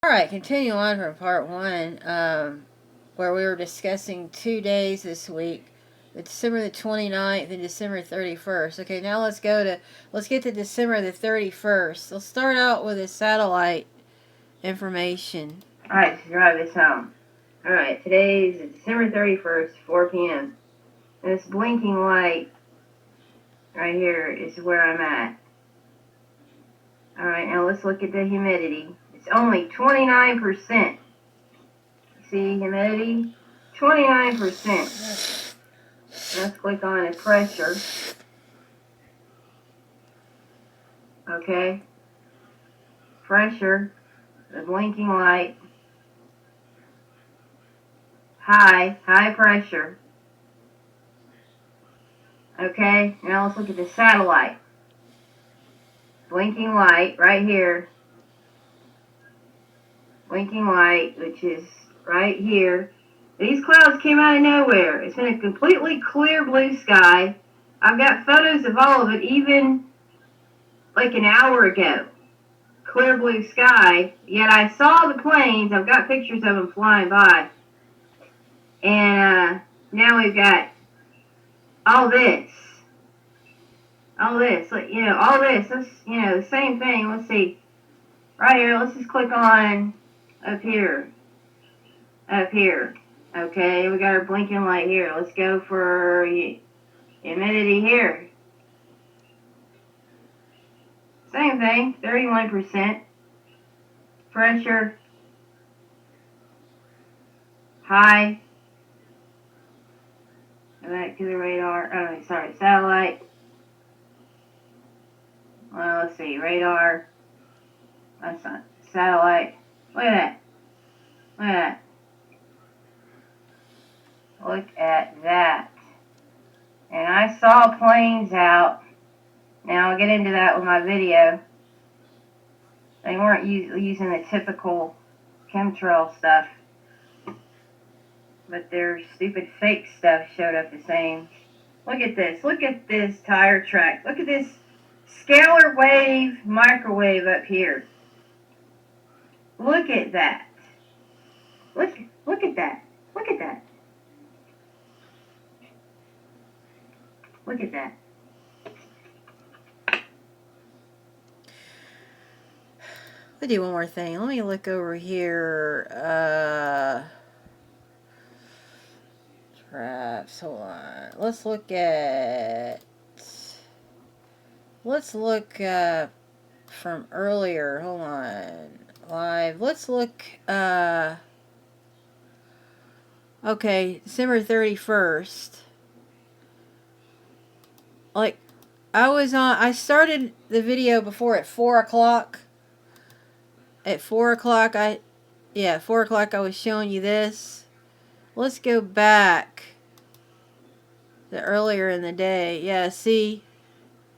Alright, continue on from part 1, where we were discussing 2 days this week. December the 29th and December 31st. Okay, now let's get to December the 31st. Let's start out with the satellite information. Alright, to drive this home. Alright, today is December 31st, 4 p.m. And this blinking light right here is where I'm at. Alright, now let's look at the humidity. It's only 29%. See, humidity? 29%. Let's click on the pressure. Okay. Pressure. The blinking light. High pressure. Okay, now let's look at the satellite. Blinking light right here. Blinking light, which is right here. These clouds came out of nowhere. It's been a completely clear blue sky. I've got photos of all of it, even like an hour ago. Clear blue sky. Yet I saw the planes. I've got pictures of them flying by. And now we've got all this. All this. All this. That's, the same thing. Let's see. Right here, let's just click on up here. Up here. Okay, we got our blinking light here. Let's go for humidity here. Same thing, 31%. Pressure. High. Go back to the radar. Oh, sorry, satellite. Well, let's see, radar. That's not satellite. Look at that. Look at that. Look at that. And I saw planes out. Now I'll get into that with my video. They weren't using the typical chemtrail stuff. But their stupid fake stuff showed up the same. Look at this. Look at this tire track. Look at this scalar wave microwave up here. Look at that. Look at that. Look at that. Look at that. Let me do one more thing. Let me look over here. Traps. Hold on. Let's look from earlier. Hold on. Live. Let's look. Okay, December 31st. Like, I started the video before at 4 o'clock. At 4 o'clock, 4 o'clock I was showing you this. Let's go back to earlier in the day. Yeah, see?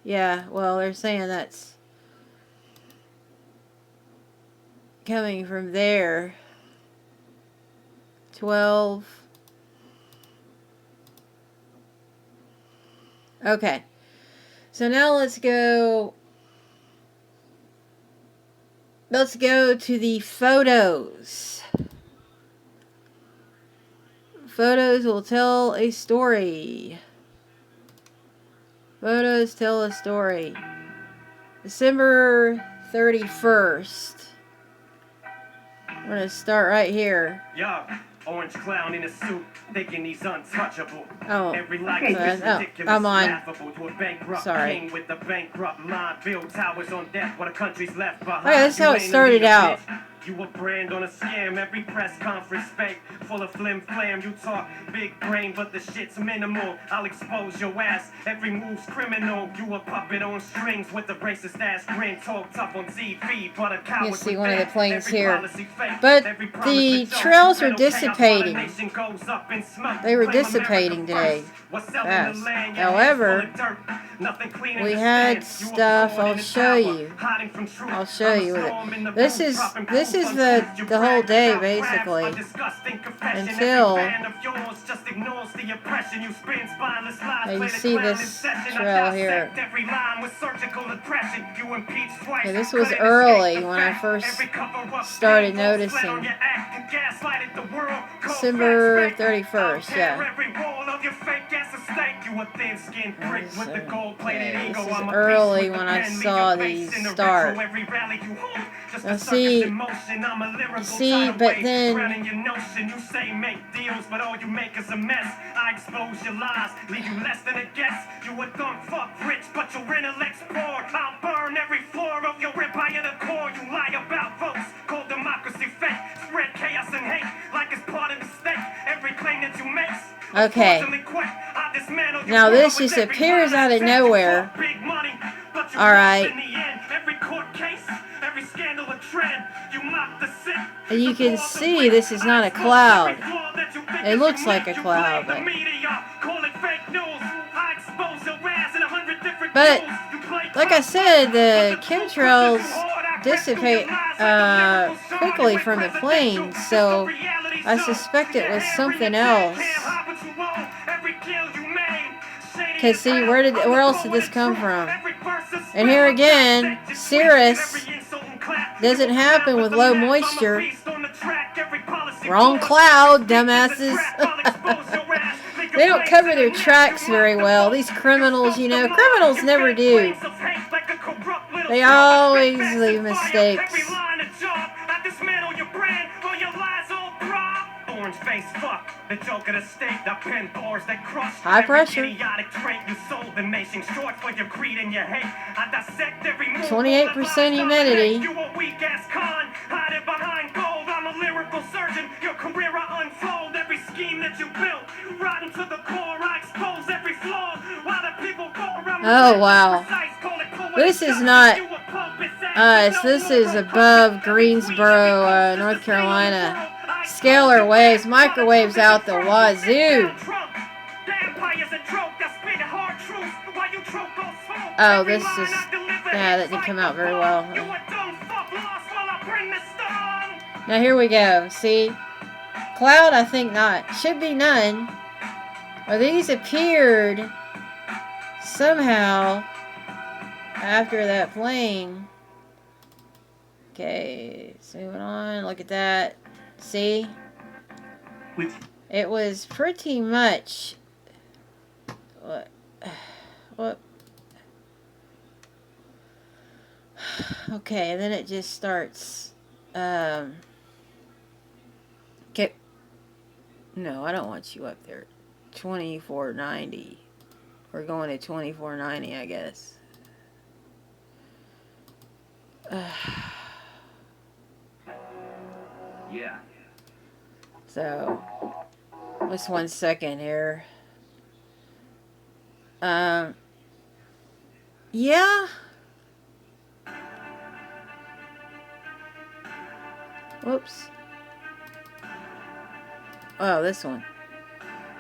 Yeah, well, they're saying that's coming from there. 12. Okay. So now let's go to the photos. Photos will tell a story. Photos tell a story. December 31st. We're going to start right here. Yeah, orange clown in a suit, thinking he's untouchable. Oh, every I'm on. Sorry. With the bankrupt mind, build towers on death while the country's left behind. Okay, that's how it started out. You a brand on a scam, every press conference fake, full of flim flam. You talk big brain, but the shit's minimal. I'll expose your ass, every move's criminal. You a puppet on strings with a racist ass grin. Talk tough on TV, but a coward. You see one of the planes here. But the trails are dissipating. They were dissipating today. Fast. However, we had stuff. I'll show you. I'll show you with it. This is the whole day basically until you see this trail here. Okay, this was early when I first started noticing. December 31st, yeah. This is early when I saw these start. Now see, but then I expose your lies, leave you less than a guess. You a dumb fuck rich, but your intellect's poor. I'll burn every floor of your empire to core. You lie about votes, call democracy fake. Spread chaos and hate like it's part of the state. Every claim that you make. Okay. Now this just appears out of nowhere. Alright. And you can see this is not a cloud. It looks like a cloud. But like I said, the chemtrails dissipate quickly from the planes, so I suspect it was something else. Because see, where else did this come from? And here again, cirrus doesn't happen with low moisture. Wrong cloud, dumbasses. They don't cover their tracks very well. These criminals, you know, criminals never do. They always leave mistakes. High pressure. 28% humidity. Oh wow. This is not us. This is above Greensboro, North Carolina. Scalar waves, microwaves out the wazoo. Oh, this is, yeah, that didn't come out very well. Now here we go. See? Cloud, I think not. Should be none. Or these appeared somehow after that plane. Okay, so moving on. Look at that. See? It was pretty much what? Okay, and then it just starts okay. No, I don't want you up there. 2490. We're going to 2490, I guess. Yeah. So, just 1 second here. Yeah. Whoops. Oh, this one.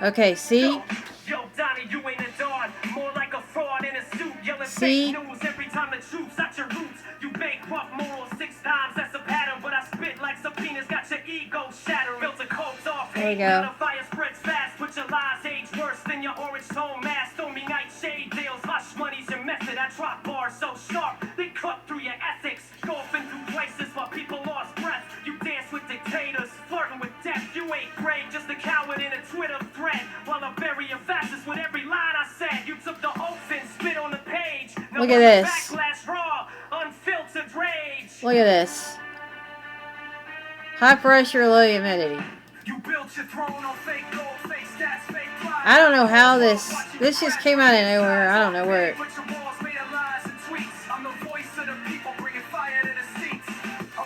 Okay, see? Yo, Donnie, you ain't a dawn. More like a fraud in a suit. Yelling See? fake news every time the truth's at your roots. You bankrupt morals 6 times, that's a pattern. But I spit like subpoenas, got your ego shattering. Built a cult off. There we go. The fire spreads fast. Put your lies age worse than your orange tone mask. Stormy night shade deals. Hush money's your method. I drop bars so sharp. They cut through your ethics. Golfing through places while people lost breath. You dance with dictators, flirting with death. You ain't brave, just a coward in a Twitter thread. While I bury your fascists with every line I said. You took the oath and spit on the page. No Look at this. Backlash raw, unfiltered rage. Look at this. High pressure, low humidity. You built your throne on fake gold, fake stats, fake pride. I don't know how this just came out of nowhere. I don't know where it. I'm the voice of the people, bringing fire to the seats.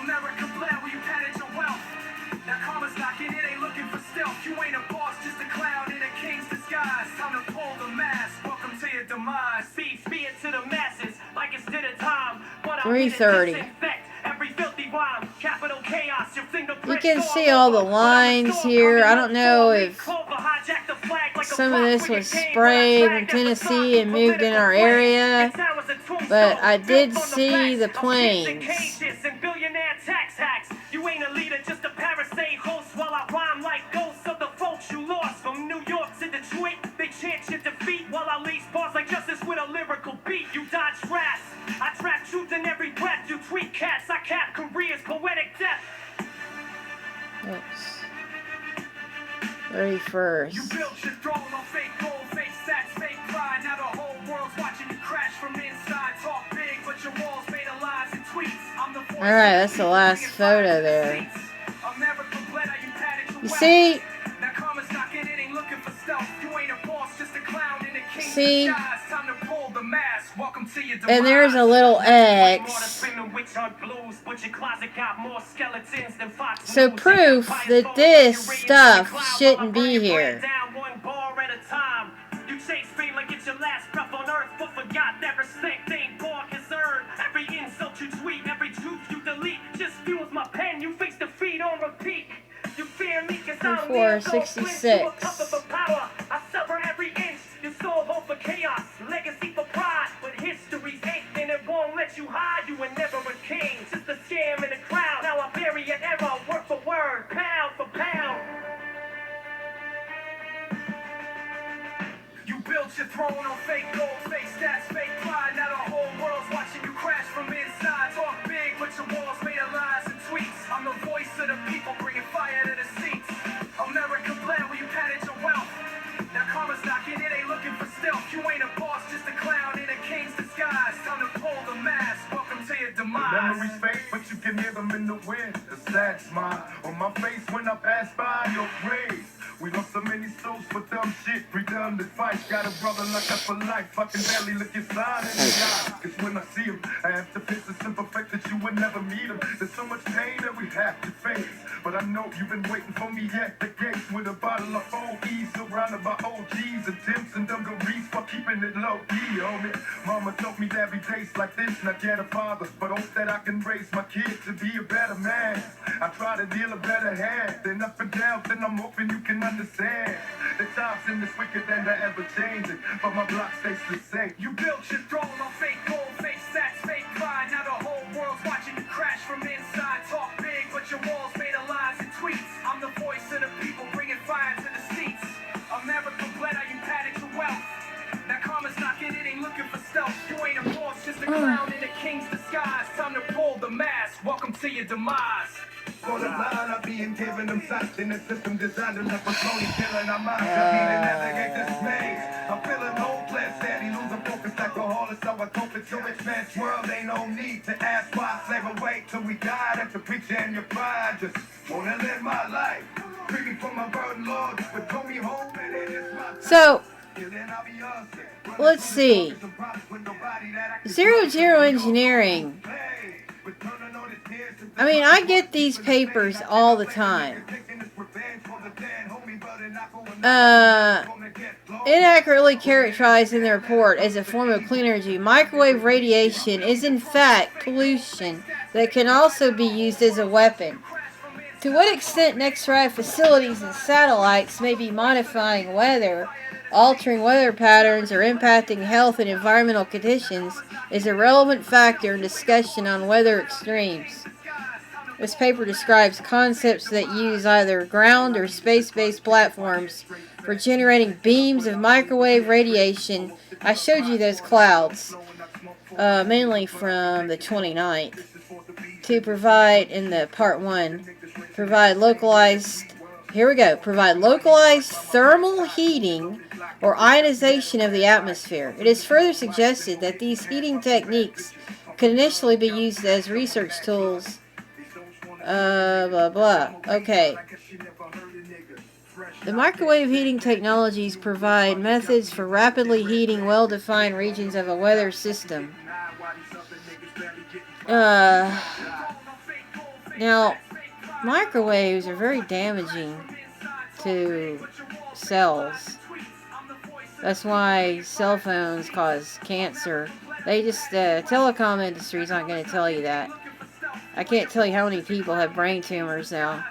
America bled where you padded your wealth. Now karma's knocking in, ain't looking for stealth. You ain't a boss, just a clown in a king's disguise. Time to pull the mask. Welcome to your demise. Speed it to the masses, like it's dinner time. 3:30. Every filthy rhyme, capital chaos. Your You can see all the lines here. I don't know if think some of this was sprayed from Tennessee and moved in our area, but I did see the planes. You ain't a leader, just a parasite host while I rhyme like ghosts of the folks you lost. From New York to Detroit, they chant your defeat while I lace bars like justice with a lyrical beat. You dodge traps, I trap truth in every breath. You tweet cats, I cap careers, poetic death. Oops. 31st. You built your throne on fake gold, fake stats, fake pride. Now the whole world's watching you crash from inside. Talk big, but your walls made of lies and tweets. I'm the voice. Alright, that's the last photo there. You see? See? And there's a little X. So proof that this stuff shouldn't be here. You chase fame like it's your last breath on earth, but forgot that respect ain't born has earned. Every insult you tweet, every truth you delete, just fuels my pen. You face defeat on repeat. You fear me cause I'm near 466. I suffer every inch. You soul hope for chaos, legacy for pride. But history's ink and it won't let you hide. You were never a king, just a scam in the crowd. Now I bury your error, word for word, pound for pound. You built your throne on fake gold, fake stats, fake pride. Now the whole world's watching you crash from inside. Talk big, but your walls made of lies and tweets. I'm the voice of the people, bringing fire to the seats. America bled when you padded your wealth. Now karma's knocking, it ain't looking for stealth. You ain't a boss, just a clown in a king's disguise. Time to pull the mask, welcome to your demise. Memories fade, but you can hear them in the wind. The sad smile on my face when I pass by your grave. We lost so many souls for dumb shit, redundant fights. Got a brother locked up for life. I can barely look your sign in the eye. Cause when I see him, I have to face the simple fact that you would never meet him. There's so much pain that we have to face. But I know you've been waiting for me at the gates with a bottle of OE surrounded by OGs and Tims and dungarees for keeping it low key, homie. Mama told me there'd be days like this, not yet a father, but hope that I can raise my kid to be a better man. I try to deal a better hand, then up and down, then I'm hoping you can understand. The times in this wicked and they're ever changing, but my block stays the same. You built your throne on fake gold, fake stats, fake pride. Now the whole world's watching you crash from inside. Talk big, but your walls made of lies and tweets. I'm the voice of the people, bringing fire to the seats. America bled, how you padded your wealth. Now karma's knocking, it ain't looking for stealth. You ain't a boss, just a clown in a king's disguise. Time to pull the mask, welcome to your demise. For the line, I'm being given them sights in the system designed to never slowly killing our minds. Defeated, navigate this maze. I'm feeling hopeless, steady losing focus, alcoholic, so I cope it. So rich man's world ain't no need to ask why. Slave away till we die. That's the preacher and your pride. Just wanna live my life. Free me from my burden, Lord. But pull me home and it is my time. So, let's see. Zero Engineering. I mean, I get these papers all the time. Inaccurately characterized in the report as a form of clean energy, microwave radiation is in fact pollution that can also be used as a weapon. To what extent X-ray facilities and satellites may be modifying weather, altering weather patterns, or impacting health and environmental conditions is a relevant factor in discussion on weather extremes. This paper describes concepts that use either ground or space-based platforms for generating beams of microwave radiation. I showed you those clouds, mainly from the 29th, to provide, in the part 1, provide localized thermal heating or ionization of the atmosphere. It is further suggested that these heating techniques could initially be used as research tools. Okay. The microwave heating technologies provide methods for rapidly heating well-defined regions of a weather system. Now, microwaves are very damaging to cells. That's why cell phones cause cancer. Telecom industries aren't going to tell you that. I can't tell you how many people have brain tumors now.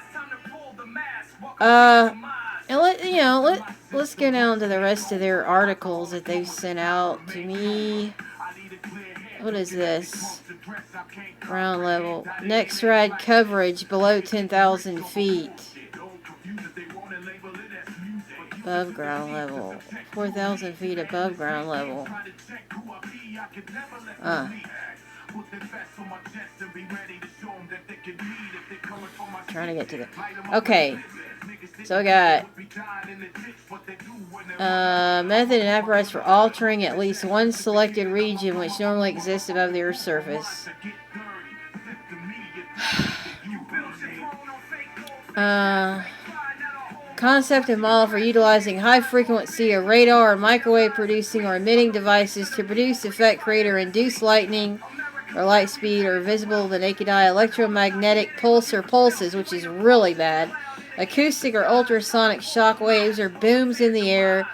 let's go down to the rest of their articles that they've sent out to me. What is this? Ground level. Next ride coverage below 10,000 feet. Above ground level. 4,000 feet above ground level. Trying to get to the... Okay. So I got... method and apparatus for altering at least one selected region which normally exists above the Earth's surface. Concept and model for utilizing high frequency or radar or microwave producing or emitting devices to produce, effect, create, or induce lightning or light speed or visible to the naked eye, electromagnetic pulse or pulses, which is really bad, acoustic or ultrasonic shock waves or booms in the air,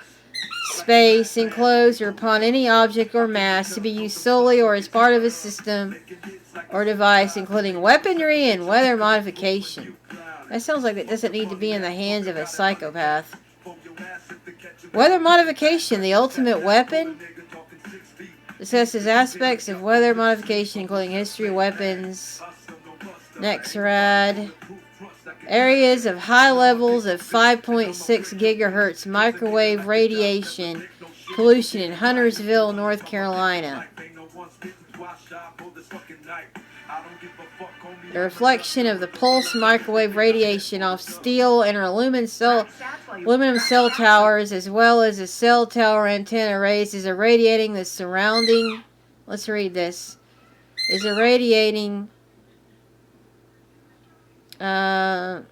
space, enclosed, or upon any object or mass to be used solely or as part of a system or device, including weaponry and weather modification. That sounds like it doesn't need to be in the hands of a psychopath. Weather modification, the ultimate weapon, discusses aspects of weather modification, including history, weapons, next rad, areas of high levels of 5.6 gigahertz microwave radiation pollution in Huntersville, North Carolina. The reflection of the pulse microwave radiation off steel and aluminum cell towers, as well as the cell tower antenna arrays, is irradiating the surrounding. Let's read this. Is irradiating. Where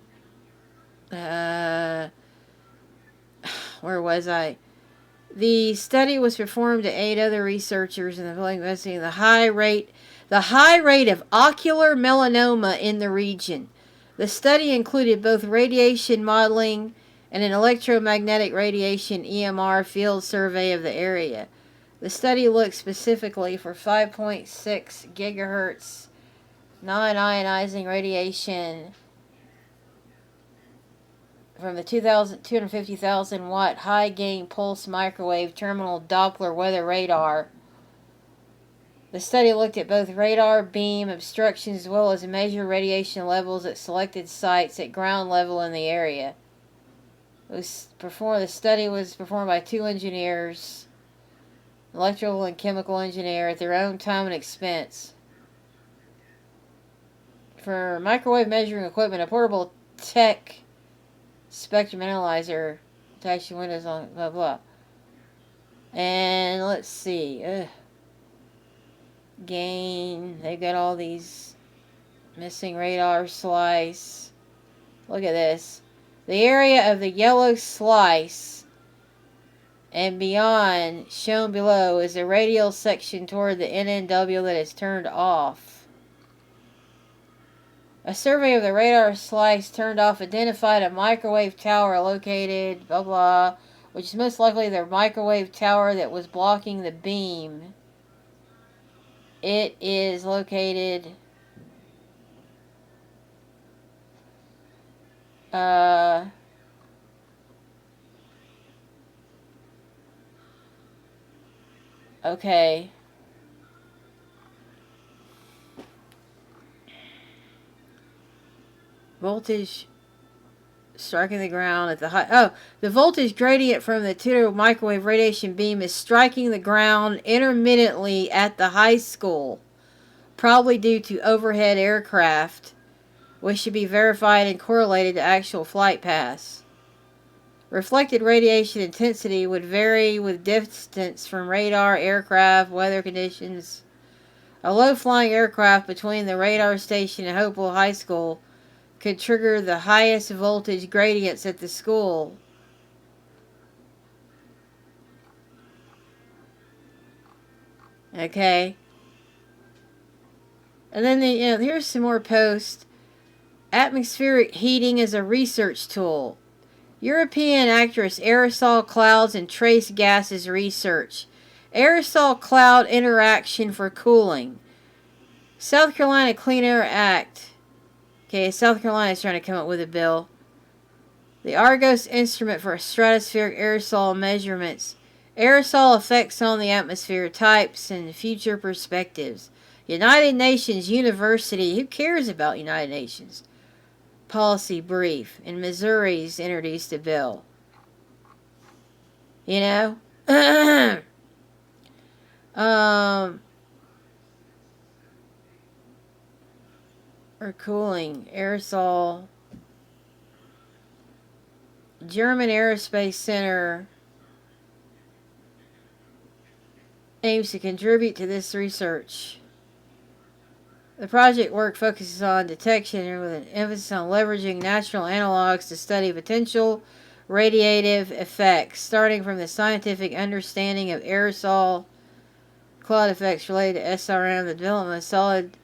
was I? The study was performed to aid other researchers in the field investigating the high rate of ocular melanoma in the region. The study included both radiation modeling and an electromagnetic radiation EMR field survey of the area. The study looked specifically for 5.6 gigahertz non-ionizing radiation from the 250,000 watt high gain pulse microwave terminal Doppler weather radar. The study looked at both radar beam obstructions as well as measured radiation levels at selected sites at ground level in the area. The study was performed by two engineers, electrical and chemical engineer, at their own time and expense. For microwave measuring equipment, a portable tech spectrum analyzer attached to windows on blah blah. And let's see. Gain. They've got all these missing radar slice. Look at this. The area of the yellow slice and beyond shown below is a radial section toward the NNW that is turned off. A survey of the radar slice turned off identified a microwave tower located blah blah, which is most likely the microwave tower that was blocking the beam. It is located okay. Voltage striking the ground at the high... the voltage gradient from the two microwave radiation beam is striking the ground intermittently at the high school, probably due to overhead aircraft, which should be verified and correlated to actual flight paths. Reflected radiation intensity would vary with distance from radar, aircraft, weather conditions. A low-flying aircraft between the radar station and Hopewell High School could trigger the highest voltage gradients at the school. Okay. And then here's some more posts. Atmospheric heating is a research tool. European actress aerosol clouds and trace gases research. Aerosol cloud interaction for cooling. South Carolina Clean Air Act. Okay, South Carolina is trying to come up with a bill. The Argos instrument for stratospheric aerosol measurements. Aerosol effects on the atmosphere, types, and future perspectives. United Nations University. Who cares about United Nations? Policy brief. In Missouri's introduced a bill. You know? Or cooling. Aerosol. German Aerospace Center aims to contribute to this research. The project work focuses on detection with an emphasis on leveraging natural analogs to study potential radiative effects, starting from the scientific understanding of aerosol cloud effects related to SRM, the development of solid